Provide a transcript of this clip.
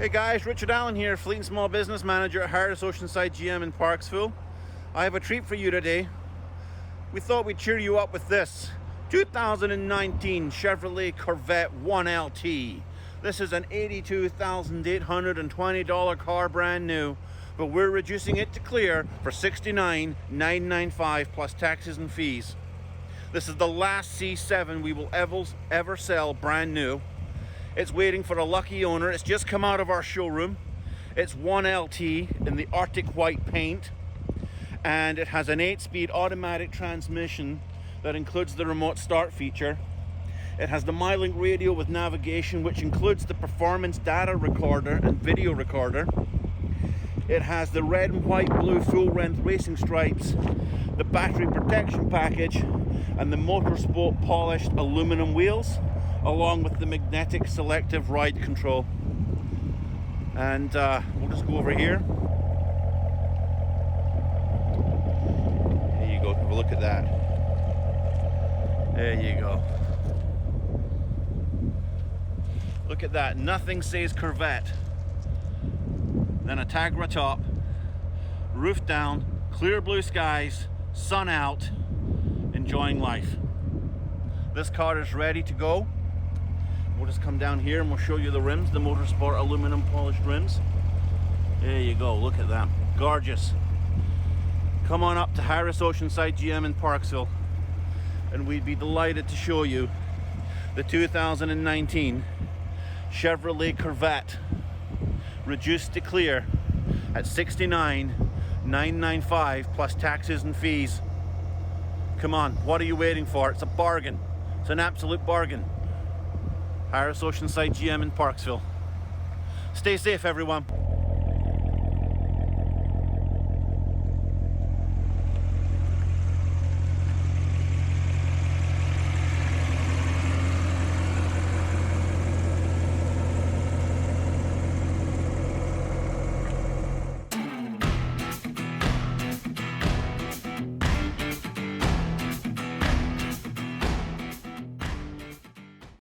Hey guys, Richard Allen here, Fleet and Small Business Manager at Harris Oceanside GM in Parksville. I have a treat for you today. We thought we'd cheer you up with this 2019 Chevrolet Corvette 1LT. This is an $82,820 car, brand new, but we're reducing it to clear for $69,995 plus taxes and fees. This is the last C7 we will ever sell brand new. It's waiting for a lucky owner. It's just come out of our showroom. It's 1LT in the Arctic white paint, and it has an 8-speed automatic transmission that includes the remote start feature. It has the MyLink radio with navigation, which includes the performance data recorder and video recorder. It has the red and white blue full-length racing stripes, the battery protection package, and the motorsport polished aluminum wheels, along with the magnetic selective ride control. And we'll just go over here. There you go, have a look at that. There you go. Look at that, nothing says Corvette. Then a Tagra top, roof down, clear blue skies, sun out, enjoying life. This car is ready to go. We'll just come down here and we'll show you the rims, the motorsport aluminum polished rims. There you go, look at them, gorgeous. Come on up to Harris Oceanside GM in Parksville and we'd be delighted to show you the 2019 Chevrolet Corvette, reduced to clear at $69,995 plus taxes and fees. Come on, what are you waiting for? It's a bargain. It's an absolute bargain. Harris Oceanside GM in Parksville. Stay safe, everyone.